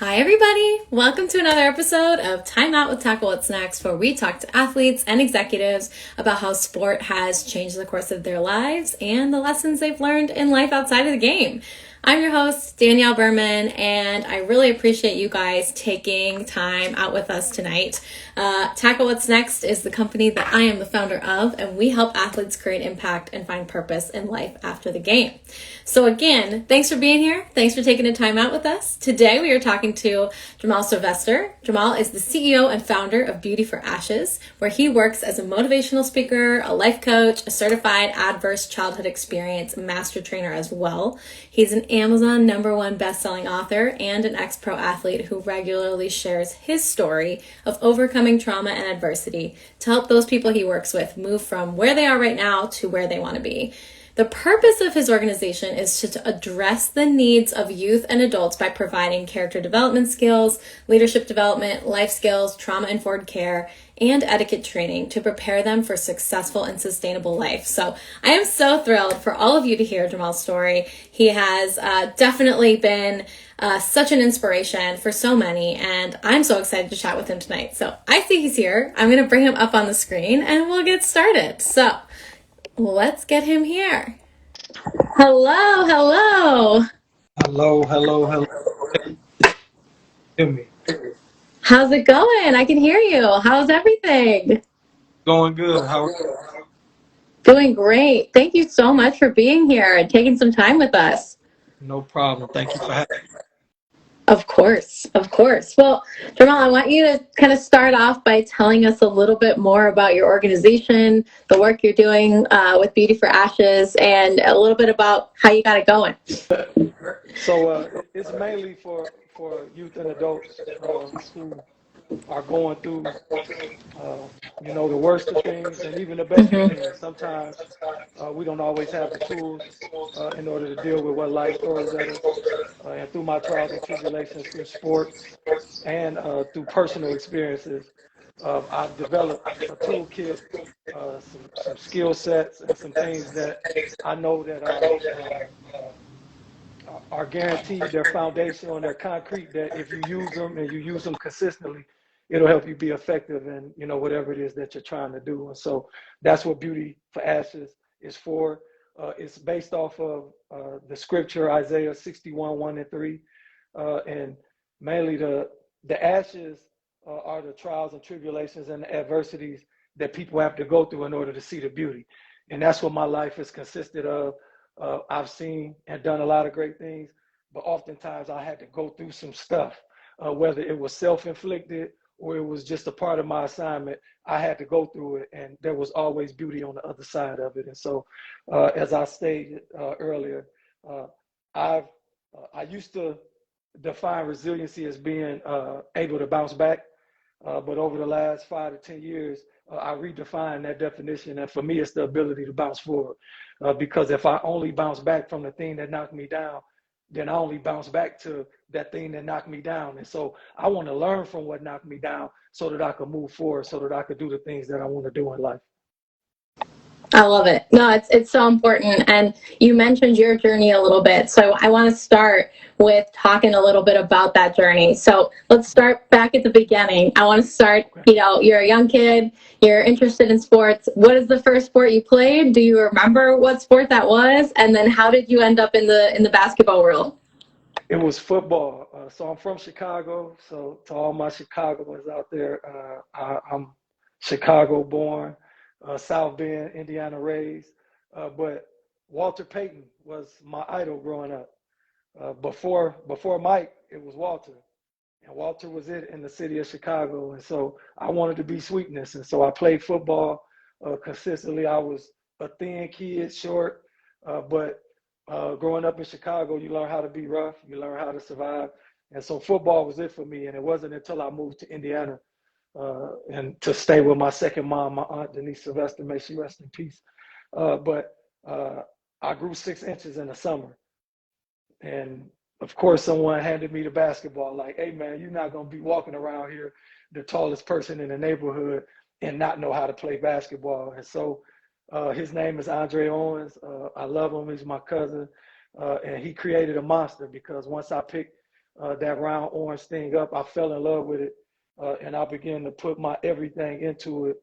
Hi, everybody. Welcome to another episode of Timeout with Tackle What's Next, where we talk to athletes and executives about how sport has changed the course of their lives and the lessons they've learned in life outside of the game. I'm your host, Danielle Berman, and I really appreciate you guys taking time out with us tonight. Tackle What's Next is the company that I am the founder of, and we help athletes create impact and find purpose in life after the game. So again, thanks for being here. Thanks for taking the time out with us. Today we are talking to Jeermal Sylvester. Jeermal is the CEO and founder of Beauty for Ashes, where he works as a motivational speaker, a life coach, a certified adverse childhood experience master trainer as well. He's an Amazon #1 best-selling author and an ex-pro athlete who regularly shares his story of overcoming trauma and adversity to help those people he works with move from where they are right now to where they want to be. The purpose of his organization is to address the needs of youth and adults by providing character development skills, leadership development, life skills, trauma-informed care, and etiquette training to prepare them for successful and sustainable life. So I am so thrilled for all of you to hear Jeermal's story. He has definitely been such an inspiration for so many, and I'm so excited to chat with him tonight. So I see he's here. I'm going to bring him up on the screen and we'll get started. So let's get him here. Hello, hello. Hello. Hear me. How's it going? I can hear you. How's everything? Going good. How are you? Doing great. Thank you so much for being here and taking some time with us. No problem. Thank you for having me. Of course, of course. Well, Jeermal, I want you to kind of start off by telling us a little bit more about your organization, the work you're doing with Beauty for Ashes, and a little bit about how you got it going. So it's mainly for youth and adults who are going through, the worst of things and even the best of things. Sometimes we don't always have the tools in order to deal with what life throws at us. And through my trials and tribulations, through sports and through personal experiences, I've developed a toolkit, some skill sets, and some things that I know that are guaranteed, they're foundational and they're concrete, that if you use them and you use them consistently, it'll help you be effective in, whatever it is that you're trying to do. And so that's what Beauty for Ashes is for. It's based off of the scripture, Isaiah 61, 1 and 3. And mainly the ashes are the trials and tribulations and the adversities that people have to go through in order to see the beauty. And that's what my life has consisted of. I've seen and done a lot of great things, but oftentimes I had to go through some stuff, whether it was self-inflicted or it was just a part of my assignment. I had to go through it, and there was always beauty on the other side of it. And so, as I stated earlier, I used to define resiliency as being able to bounce back, but over the last 5 to 10 years, I redefined that definition, and for me, it's the ability to bounce forward. Because if I only bounce back from the thing that knocked me down, then I only bounce back to that thing that knocked me down. And so I want to learn from what knocked me down so that I can move forward, so that I could do the things that I want to do in life. I love it. No, it's so important. And you mentioned your journey a little bit. So I want to start with talking a little bit about that journey. So let's start back at the beginning. I want to start, you're a young kid, you're interested in sports. What is the first sport you played? Do you remember what sport that was? And then how did you end up in the basketball world? It was football. So I'm from Chicago. So to all my Chicagoans out there, I'm Chicago born. South Bend, Indiana raised, but Walter Payton was my idol growing up. Before Mike, it was Walter, and Walter was it in the city of Chicago. And so I wanted to be sweetness, and so I played football consistently. I was a thin kid, short, but growing up in Chicago, you learn how to be rough, you learn how to survive, and so football was it for me. And it wasn't until I moved to Indiana and to stay with my second mom, my aunt Denise Sylvester, may she rest in peace. But I grew 6 inches in the summer. And of course, someone handed me the basketball, like, hey man, you're not gonna be walking around here, the tallest person in the neighborhood, and not know how to play basketball. And so his name is Andre Owens. I love him, he's my cousin. And he created a monster, because once I picked that round orange thing up. I fell in love with it, and I began to put my everything into it.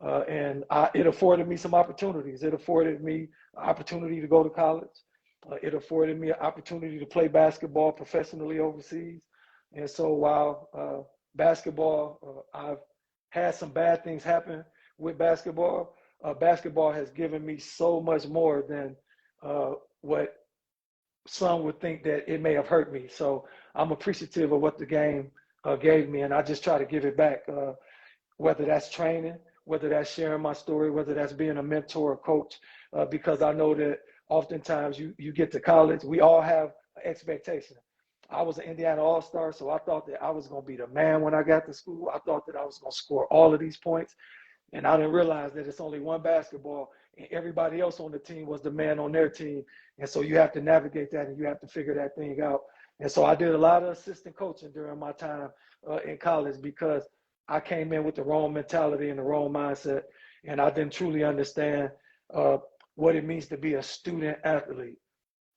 It afforded me some opportunities. It afforded me an opportunity to go to college. It afforded me an opportunity to play basketball professionally overseas. And so while basketball, I've had some bad things happen with basketball. Basketball has given me so much more than what some would think that it may have hurt me. So I'm appreciative of what the game gave me, and I just try to give it back, whether that's training, whether that's sharing my story, whether that's being a mentor or coach, because I know that oftentimes you get to college, we all have an expectation. I was an Indiana All-Star, so I thought that I was going to be the man when I got to school. I thought that I was going to score all of these points. And I didn't realize that it's only one basketball and everybody else on the team was the man on their team. And so you have to navigate that and you have to figure that thing out. And so I did a lot of assistant coaching during my time in college because I came in with the wrong mentality and the wrong mindset. And I didn't truly understand what it means to be a student athlete.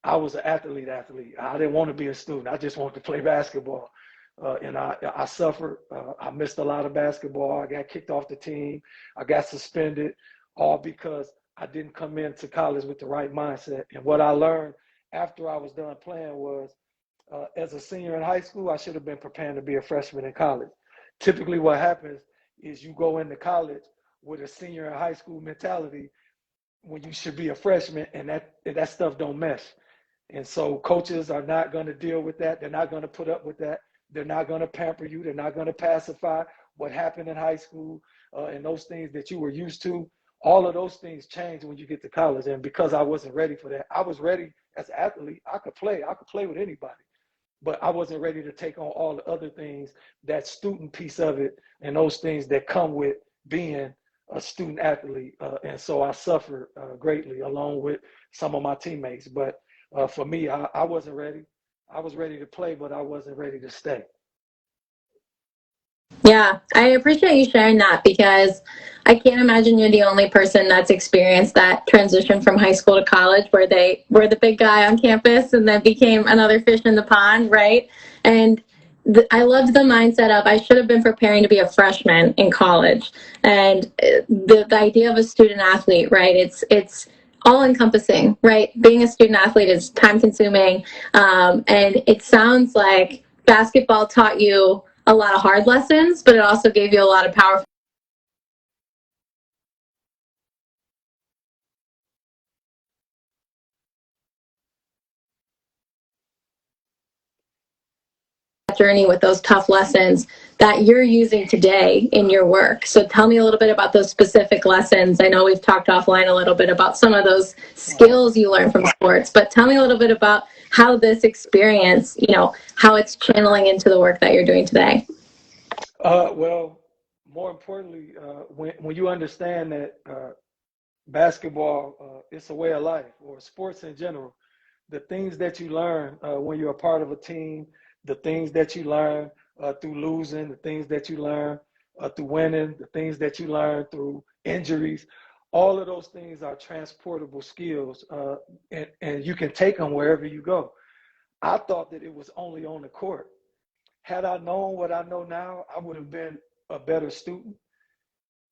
I was an athlete. I didn't want to be a student. I just wanted to play basketball. And I suffered. I missed a lot of basketball. I got kicked off the team. I got suspended, all because I didn't come into college with the right mindset. And what I learned after I was done playing was, as a senior in high school, I should have been preparing to be a freshman in college. Typically what happens is you go into college with a senior in high school mentality when you should be a freshman, and that stuff don't mesh. And so coaches are not going to deal with that. They're not going to put up with that. They're not going to pamper you. They're not going to pacify what happened in high school and those things that you were used to. All of those things change when you get to college. And because I wasn't ready for that, I was ready as an athlete. I could play with anybody, but I wasn't ready to take on all the other things, that student piece of it, and those things that come with being a student athlete. And so I suffered greatly along with some of my teammates. But for me, I wasn't ready. I was ready to play, but I wasn't ready to stay. Yeah, I appreciate you sharing that because I can't imagine you're the only person that's experienced that transition from high school to college where they were the big guy on campus and then became another fish in the pond, right? And I loved the mindset of I should have been preparing to be a freshman in college. And the idea of a student athlete, right? It's all encompassing, right? Being a student athlete is time consuming. And it sounds like basketball taught you a lot of hard lessons, but it also gave you a lot of powerful journey with those tough lessons that you're using today in your work. So tell me a little bit about those specific lessons. I know we've talked offline a little bit about some of those skills you learned from sports, but tell me a little bit about how this experience, how it's channeling into the work that you're doing today. Well, more importantly, when you understand that basketball it's a way of life, or sports in general, the things that you learn when you're a part of a team, the things that you learn through losing, the things that you learn through winning, the things that you learn through injuries, all of those things are transportable skills, and you can take them wherever you go. I thought that it was only on the court. Had I known what I know now, I would have been a better student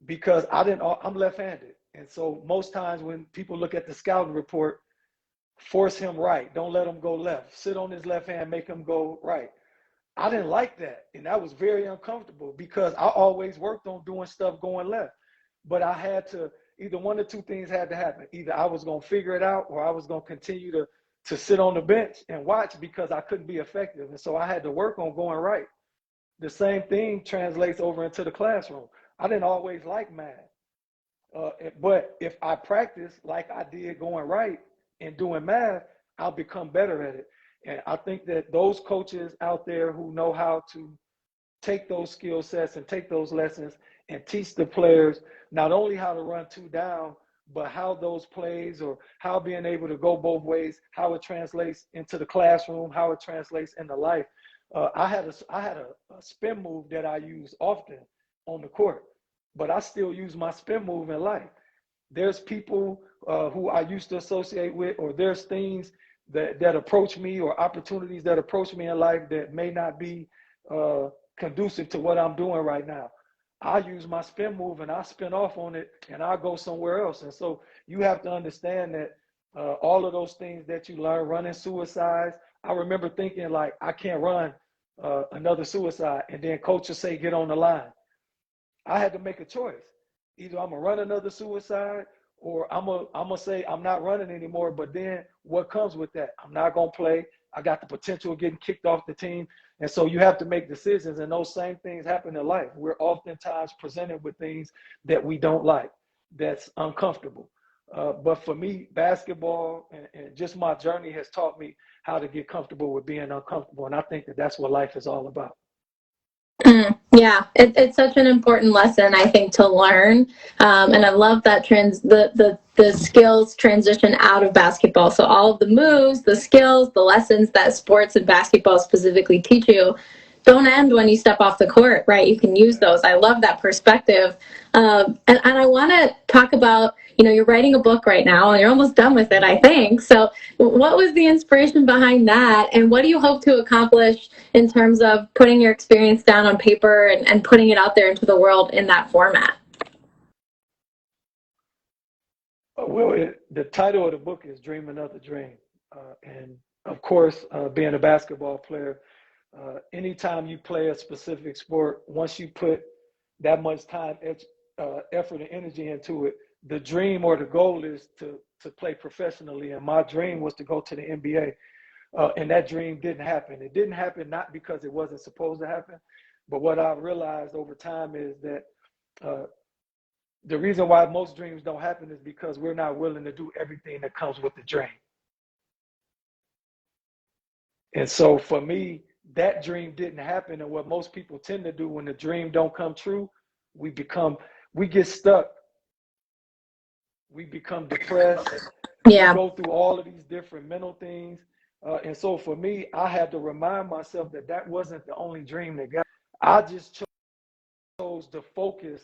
because I'm left-handed. And so most times when people look at the scouting report, force him right, don't let him go left, sit on his left hand, make him go right. I didn't like that. And that was very uncomfortable because I always worked on doing stuff going left. But I had to, either one or two things had to happen. Either I was going to figure it out or I was going to continue to sit on the bench and watch because I couldn't be effective. And so I had to work on going right. The same thing translates over into the classroom. I didn't always like math. But if I practice like I did going right and doing math, I'll become better at it. And I think that those coaches out there who know how to take those skill sets and take those lessons and teach the players not only how to run two down, but how those plays or how being able to go both ways, how it translates into the classroom, how it translates into life. I had a spin move that I use often on the court, but I still use my spin move in life. There's people who I used to associate with, or there's things that approach me, or opportunities that approach me in life that may not be conducive to what I'm doing right now. I use my spin move and I spin off on it and I go somewhere else. And so you have to understand that all of those things that you learn, running suicides. I remember thinking like, I can't run another suicide. And then coach will say, get on the line. I had to make a choice. Either I'm gonna run another suicide, or I'm gonna say I'm not running anymore. But then what comes with that? I'm not gonna play. I got the potential of getting kicked off the team. And so you have to make decisions, and those same things happen in life. We're oftentimes presented with things that we don't like, that's uncomfortable. But for me, basketball and just my journey has taught me how to get comfortable with being uncomfortable. And I think that that's what life is all about. Yeah, it's such an important lesson, I think, to learn. And I love that the skills transition out of basketball. So all of the moves, the skills, the lessons that sports and basketball specifically teach you don't end when you step off the court, right? You can use those. I love that perspective. And I want to talk about, you're writing a book right now and you're almost done with it, I think. So what was the inspiration behind that? And what do you hope to accomplish in terms of putting your experience down on paper and putting it out there into the world in that format? Well, the title of the book is Dream Another Dream. And of course, being a basketball player, anytime you play a specific sport, once you put that much time, effort, and energy into it, the dream or the goal is to play professionally. And my dream was to go to the NBA. And that dream didn't happen. It didn't happen not because it wasn't supposed to happen, but what I realized over time is that the reason why most dreams don't happen is because we're not willing to do everything that comes with the dream. And so for me, that dream didn't happen. And what most people tend to do when the dream don't come true, we get stuck. We become depressed. Yeah. We go through all of these different mental things. And so for me, I had to remind myself that that wasn't the only dream that got. I just chose to focus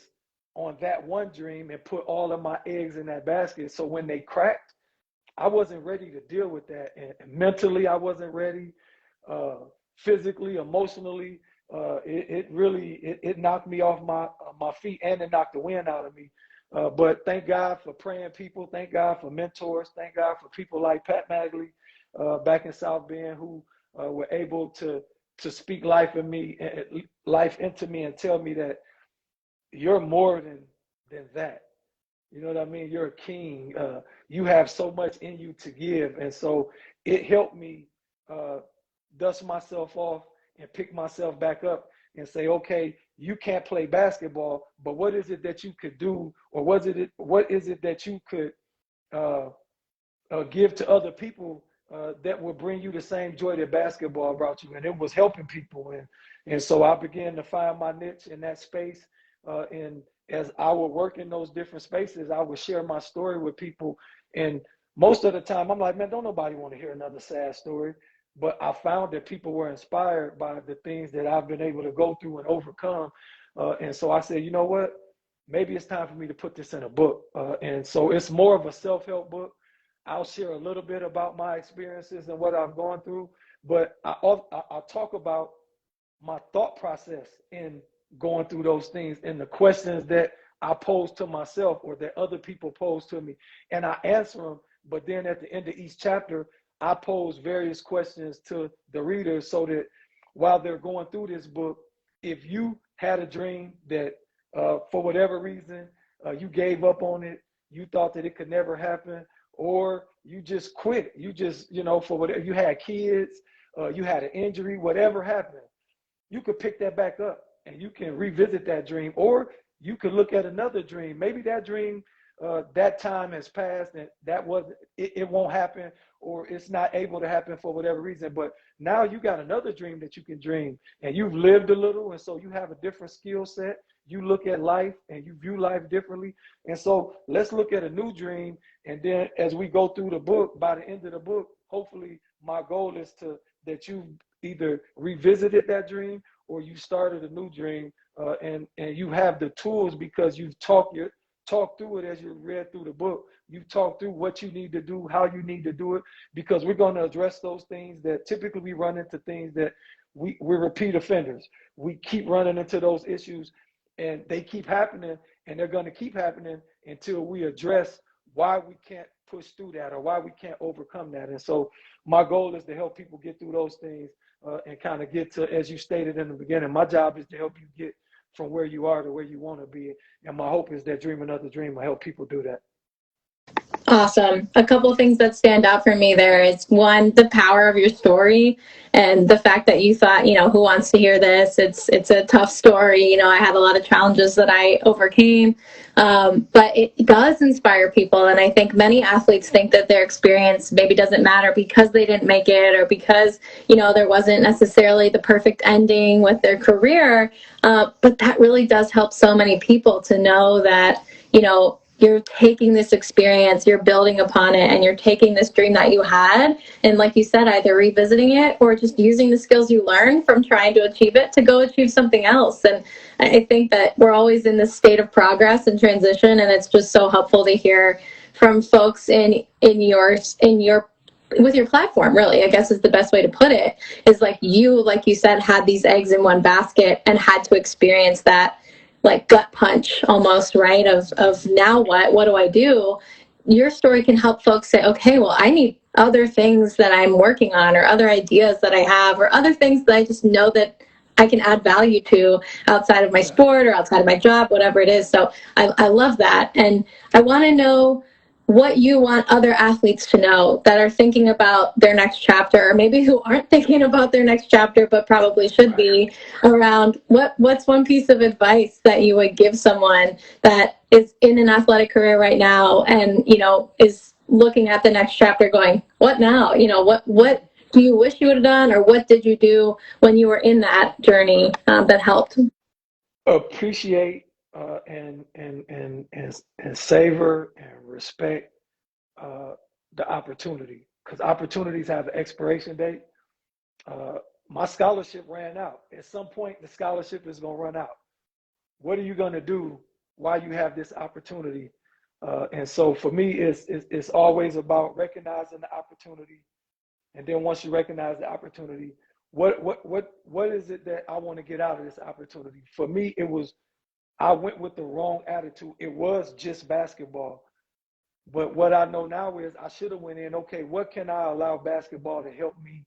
on that one dream and put all of my eggs in that basket. So when they cracked, I wasn't ready to deal with that. And mentally, I wasn't ready. Physically, emotionally, it really knocked me off my feet, and it knocked the wind out of me. But thank God for praying people. Thank God for mentors. Thank God for people like Pat Magley back in South Bend, who were able to speak life into me and tell me that you're more than that. You know what I mean? You're a king. You have so much in you to give. And so it helped me dust myself off and pick myself back up and say, okay, you can't play basketball, but what is it that you could do? Or what is it that you could give to other people that will bring you the same joy that basketball brought you? And it was helping people. And so I began to find my niche in that space. And as I would work in those different spaces, I would share my story with people. And most of the time, I'm like, man, don't nobody want to hear another sad story. But I found that people were inspired by the things that I've been able to go through and overcome. And so I said, you know what? Maybe it's time for me to put this in a book. And so it's more of a self-help book. I'll share a little bit about my experiences and what I've gone through. But I talk about my thought process in going through those things and the questions that I pose to myself or that other people pose to me. And I answer them. But then at the end of each chapter, I pose various questions to the readers so that while they're going through this book, if you had a dream that for whatever reason, you gave up on it, you thought that it could never happen, or you just quit, you just, for whatever, you had kids, you had an injury, whatever happened, you could pick that back up and you can revisit that dream, or you could look at another dream. Maybe that dream, that time has passed and it won't happen, or it's not able to happen for whatever reason. But now you got another dream that you can dream, and you've lived a little, and so you have a different skill set. You look at life and you view life differently. And so let's look at a new dream. And then as we go through the book, by the end of the book, hopefully my goal is that you either revisited that dream or you started a new dream, and you have the tools because you've talked talked through it as you read through the book. You've talked through what you need to do, how you need to do it, because we're going to address those things that typically we run into things that we're repeat offenders. We keep running into those issues and they keep happening, and they're going to keep happening until we address why we can't push through that or why we can't overcome that. And so my goal is to help people get through those things and kind of get to, as you stated in the beginning, my job is to help you get from where you are to where you want to be. And my hope is that Dream Another Dream will help people do that. Awesome. A couple of things that stand out for me there is, one, the power of your story and the fact that you thought, who wants to hear this? It's a tough story. I had a lot of challenges that I overcame, but it does inspire people. And I think many athletes think that their experience maybe doesn't matter because they didn't make it, or because, there wasn't necessarily the perfect ending with their career. But that really does help so many people to know that, you're taking this experience, you're building upon it, and you're taking this dream that you had, and like you said, either revisiting it or just using the skills you learned from trying to achieve it to go achieve something else. And I think that we're always in this state of progress and transition, and it's just so helpful to hear from folks in your with your platform, really, I guess is the best way to put it, is like you said, had these eggs in one basket and had to experience that like gut punch almost, right? Of now what do I do? Your story can help folks say, okay, well, I need other things that I'm working on, or other ideas that I have, or other things that I just know that I can add value to outside of my sport or outside of my job, whatever it is. So I love that. And I want to know what you want other athletes to know that are thinking about their next chapter, or maybe who aren't thinking about their next chapter but probably should be, around what's one piece of advice that you would give someone that is in an athletic career right now and is looking at the next chapter going, what now? What do you wish you would have done, or what did you do when you were in that journey that helped? Appreciate and savor and respect the opportunity, because opportunities have an expiration date. My scholarship ran out. At some point, the scholarship is going to run out. What are you going to do while you have this opportunity? And so for me, it's always about recognizing the opportunity. And then once you recognize the opportunity, what is it that I want to get out of this opportunity? For me, I went with the wrong attitude. It was just basketball. But what I know now is I should have went in, okay, what can I allow basketball to help me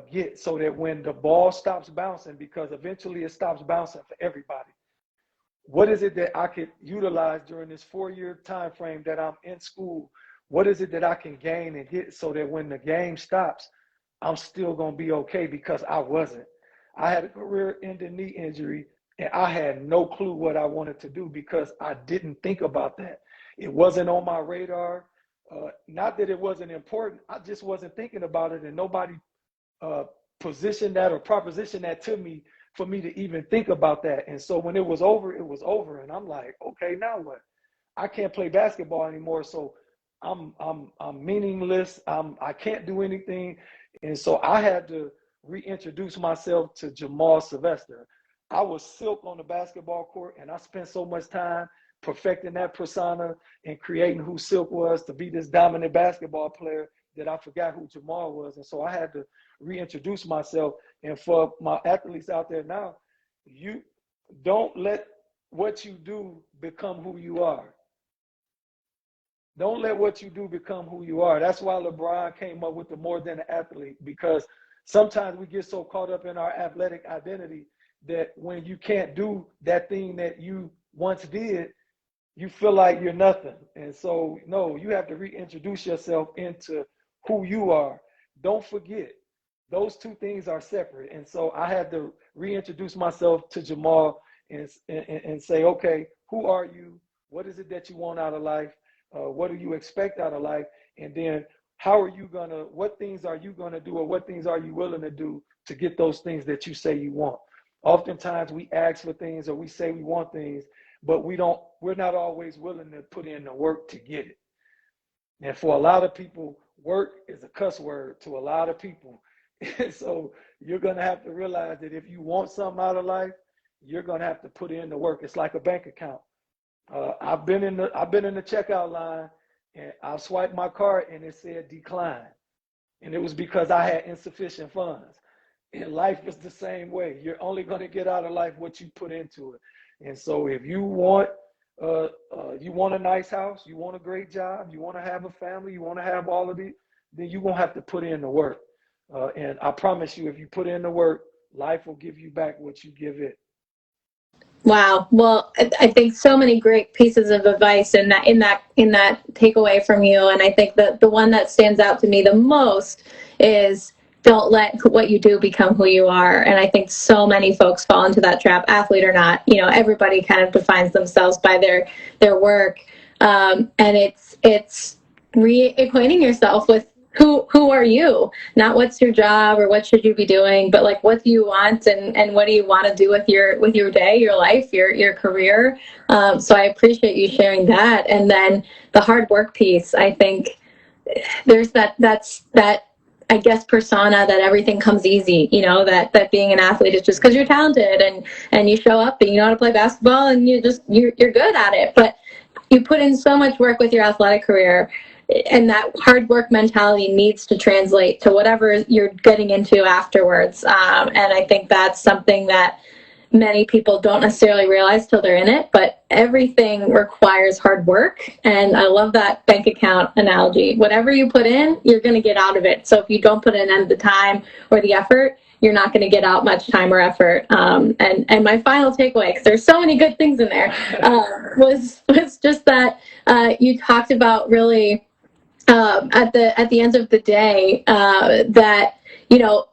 get, so that when the ball stops bouncing, because eventually it stops bouncing for everybody, what is it that I could utilize during this 4-year time frame that I'm in school? What is it that I can gain and get, so that when the game stops, I'm still going to be okay? Because I wasn't. I had a career-ending knee injury, and I had no clue what I wanted to do because I didn't think about that. It wasn't on my radar. Not that it wasn't important. I just wasn't thinking about it, and nobody positioned that or propositioned that to me for me to even think about that. And so when it was over, it was over. And I'm like, okay, now what? I can't play basketball anymore. So I'm meaningless. I can't do anything. And so I had to reintroduce myself to Jeermal Sylvester. I was Silk on the basketball court, and I spent so much time perfecting that persona and creating who Silk was to be this dominant basketball player that I forgot who Jeermal was. And so I had to reintroduce myself. And for my athletes out there now, you don't let what you do become who you are. Don't let what you do become who you are. That's why LeBron came up with the more than an athlete, because sometimes we get so caught up in our athletic identity that when you can't do that thing that you once did, you feel like you're nothing. And so, no, you have to reintroduce yourself into who you are. Don't forget, those two things are separate. And so I had to reintroduce myself to Jeermal and say, okay, who are you? What is it that you want out of life? What do you expect out of life? And then what things are you going to do, or what things are you willing to do to get those things that you say you want? Oftentimes we ask for things, or we say we want things, but we're not always willing to put in the work to get it. And for a lot of people, work is a cuss word to a lot of people. So you're going to have to realize that if you want something out of life, you're going to have to put in the work. It's like a bank account. I've been in the checkout line, and I swiped my card and it said decline, and it was because I had insufficient funds. And life is the same way. You're only going to get out of life what you put into it. And so if you want a nice house, you want a great job, you want to have a family, you want to have all of it, then you're going to have to put in the work. And I promise you, if you put in the work, life will give you back what you give it. Wow. Well, I think so many great pieces of advice in that takeaway from you. And I think that the one that stands out to me the most is don't let what you do become who you are. And I think so many folks fall into that trap, athlete or not. Everybody kind of defines themselves by their work. And it's reacquainting yourself with who are you, not what's your job or what should you be doing, but like what do you want and what do you want to do with your day, your life, your career. So I appreciate you sharing that. And then the hard work piece, I think there's that I guess persona that everything comes easy, that being an athlete is just because you're talented and you show up and you know how to play basketball and you're good at it. But you put in so much work with your athletic career, and that hard work mentality needs to translate to whatever you're getting into afterwards. And I think that's something that many people don't necessarily realize till they're in it, but everything requires hard work. And I love that bank account analogy. Whatever you put in, you're going to get out of it. So if you don't put in the time or the effort, you're not going to get out much time or effort. And my final takeaway, because there's so many good things in there, was just that you talked about really at the end of the day that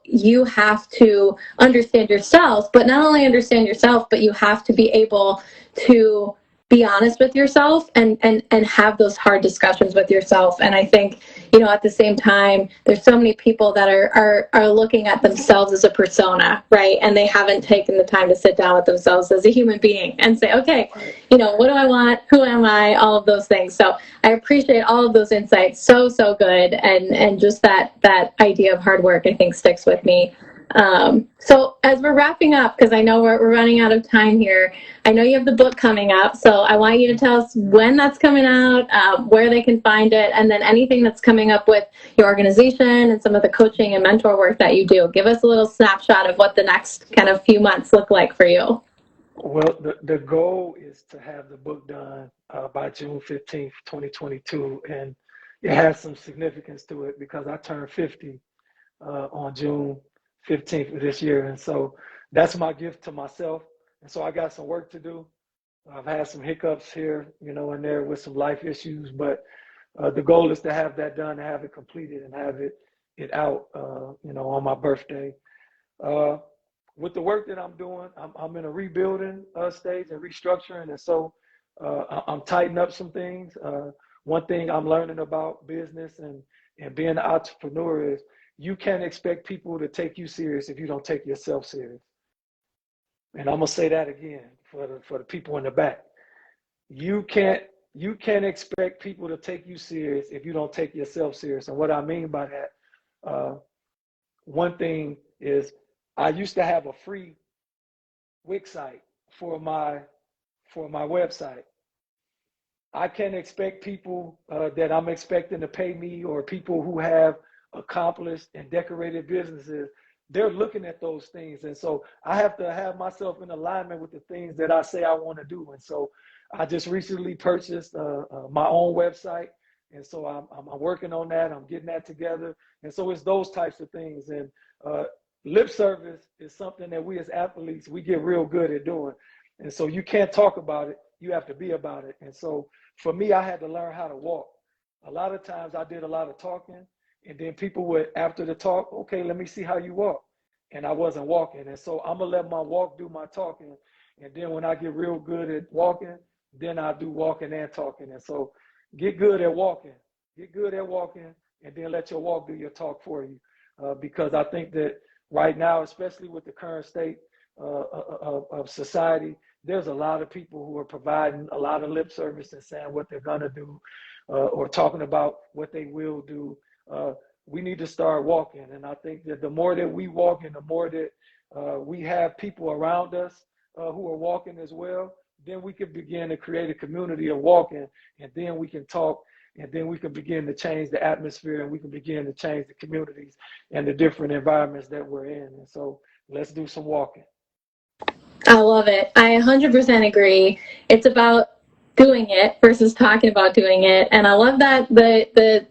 you have to understand yourself, but not only understand yourself, but you have to be able to be honest with yourself and have those hard discussions with yourself. And I think, at the same time, there's so many people that are looking at themselves as a persona, right? And they haven't taken the time to sit down with themselves as a human being and say, okay, what do I want? Who am I? All of those things. So I appreciate all of those insights. So good. And just that idea of hard work, I think, sticks with me. So as we're wrapping up, because I know we're running out of time here, I know you have the book coming up, so I want you to tell us when that's coming out, where they can find it, and then anything that's coming up with your organization and some of the coaching and mentor work that you do. Give us a little snapshot of what the next kind of few months look like for you. Well, the goal is to have the book done by June 15th, 2022, and it has some significance to it because I turned 50 on June 15th of this year. And so that's my gift to myself. And so I got some work to do. I've had some hiccups here, and there with some life issues, but the goal is to have that done, to have it completed and have it out, on my birthday. With the work that I'm doing, I'm in a rebuilding stage and restructuring. And so I'm tightening up some things. One thing I'm learning about business and being an entrepreneur is you can't expect people to take you serious if you don't take yourself serious. And I'm gonna say that again for the people in the back. You can't expect people to take you serious if you don't take yourself serious. And what I mean by that, one thing is I used to have a free Wix site for my website. I can't expect people that I'm expecting to pay me, or people who have accomplished and decorated businesses. They're looking at those things. And so I have to have myself in alignment with the things that I say I want to do. And so I just recently purchased my own website. And so I'm working on that. I'm getting that together. And so it's those types of things. And lip service is something that we as athletes, we get real good at doing. And so you can't talk about it. You have to be about it. And so for me, I had to learn how to walk. A lot of times I did a lot of talking, and then people would, after the talk, okay, let me see how you walk. And I wasn't walking. And so I'm going to let my walk do my talking. And then when I get real good at walking, then I do walking and talking. And so get good at walking. Get good at walking, and then let your walk do your talk for you. Because I think that right now, especially with the current state of society, there's a lot of people who are providing a lot of lip service and saying what they're going to do or talking about what they will do. We need to start walking. And I think that the more that we walk and the more that we have people around us who are walking as well, then we can begin to create a community of walking, and then we can talk, and then we can begin to change the atmosphere, and we can begin to change the communities and the different environments that we're in. And so let's do some walking. I love it. I 100% agree. It's about doing it versus talking about doing it. And I love that the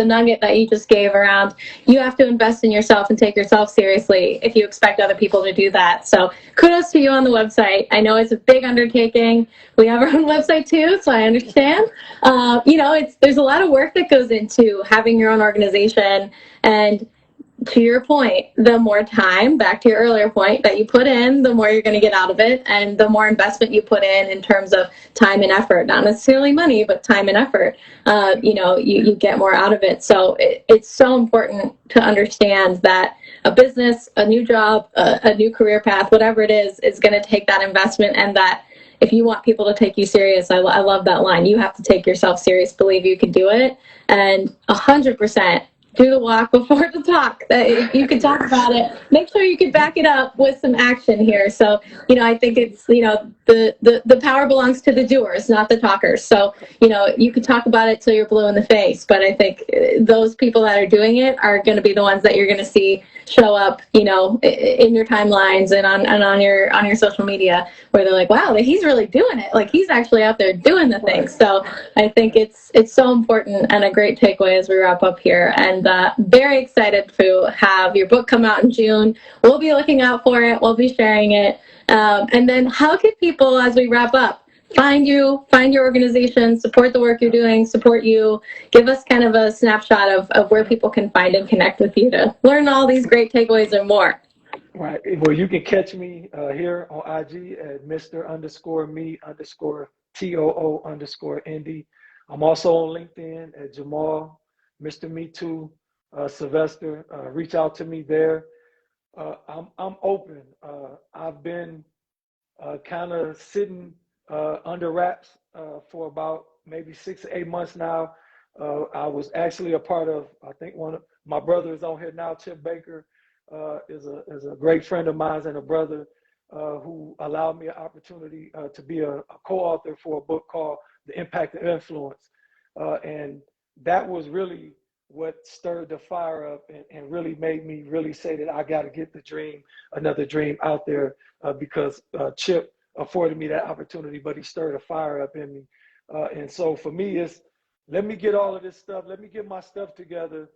nugget that you just gave around you have to invest in yourself and take yourself seriously if you expect other people to do that. So kudos to you on the website. I know it's a big undertaking. We have our own website too, so I understand. There's a lot of work that goes into having your own organization, and to your point, the more time, back to your earlier point, that you put in, the more you're going to get out of it, and the more investment you put in terms of time and effort, not necessarily money, but time and effort, you get more out of it. So it's so important to understand that a business, a new job, a new career path, whatever it is going to take that investment, and that if you want people to take you serious, I love that line. You have to take yourself serious, believe you can do it, and 100%. Do the walk before the talk. If you can talk about it, make sure you can back it up with some action here. So, I think it's, the power belongs to the doers, not the talkers. So, you can talk about it till you're blue in the face, but I think those people that are doing it are going to be the ones that you're going to see show up, in your timelines and on your social media, where they're like, wow, he's really doing it. Like, he's actually out there doing the thing. So I think it's so important and a great takeaway as we wrap up here. And very excited to have your book come out in June. We'll be looking out for it. We'll be sharing it. And then how can people, as we wrap up, find you, find your organization, support the work you're doing, support you? Give us kind of a snapshot of where people can find and connect with you to learn all these great takeaways and more. Right. Well, you can catch me here on IG at Mr_me_TOO_ND. I'm also on LinkedIn at Jeermal, Mr. Me Too, Sylvester. Reach out to me there. I'm open. I've been kind of sitting under wraps for about maybe 6 to 8 months now. I was actually a part of, I think one of my brothers on here now, Chip Baker, is a great friend of mine and a brother who allowed me an opportunity to be a co-author for a book called The Impact of Influence. And that was really what stirred the fire up and really made me really say that I got to get another dream out there, because Chip afforded me that opportunity, but he stirred a fire up in me. And so for me, it's let me get all of this stuff, let me get my stuff together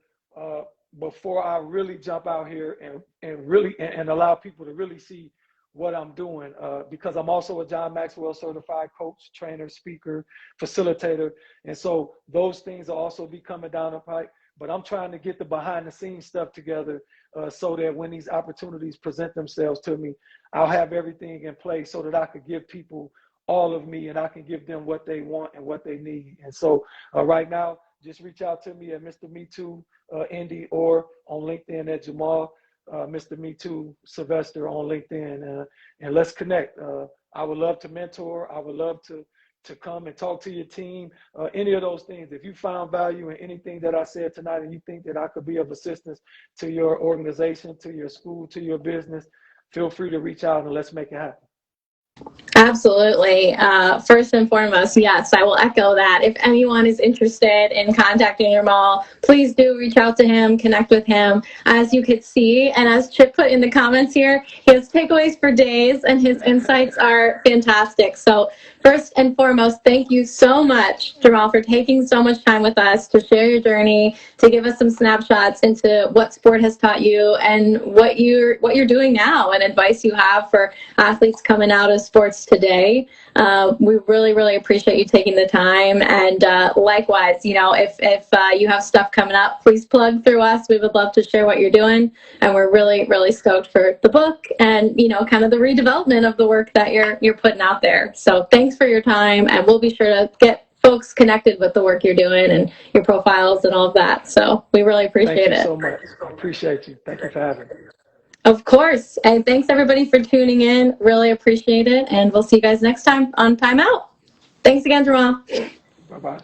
before I really jump out here and allow people to really see what I'm doing, because I'm also a John Maxwell certified coach, trainer, speaker, facilitator. And so those things will also be coming down the pipe. But I'm trying to get the behind the scenes stuff together so that when these opportunities present themselves to me, I'll have everything in place so that I could give people all of me and I can give them what they want and what they need. And so right now, just reach out to me at Mr. Me Too, Indy, or on LinkedIn at Jeermal, Mr. Me Too, Sylvester on LinkedIn, and let's connect. I would love to mentor. I would love to come and talk to your team, any of those things. If you found value in anything that I said tonight and you think that I could be of assistance to your organization, to your school, to your business, feel free to reach out and let's make it happen. Absolutely. First and foremost, yes, I will echo that. If anyone is interested in contacting Jeermal, please do reach out to him, connect with him. As you could see, and as Chip put in the comments here, he has takeaways for days and his insights are fantastic. So first and foremost, thank you so much, Jeermal, for taking so much time with us to share your journey, to give us some snapshots into what sport has taught you and what you're doing now and advice you have for athletes coming out of sports today. We really, really appreciate you taking the time. And likewise, if you have stuff coming up, please plug through us. We would love to share what you're doing. And we're really, really stoked for the book and, kind of the redevelopment of the work that you're putting out there. So thanks for your time. And we'll be sure to get folks connected with the work you're doing and your profiles and all of that. So we really appreciate it. Thank you so much. I appreciate you. Thank you for having me. Of course. And thanks everybody for tuning in. Really appreciate it. And we'll see you guys next time on Timeout. Thanks again, Jeermal. Bye-bye.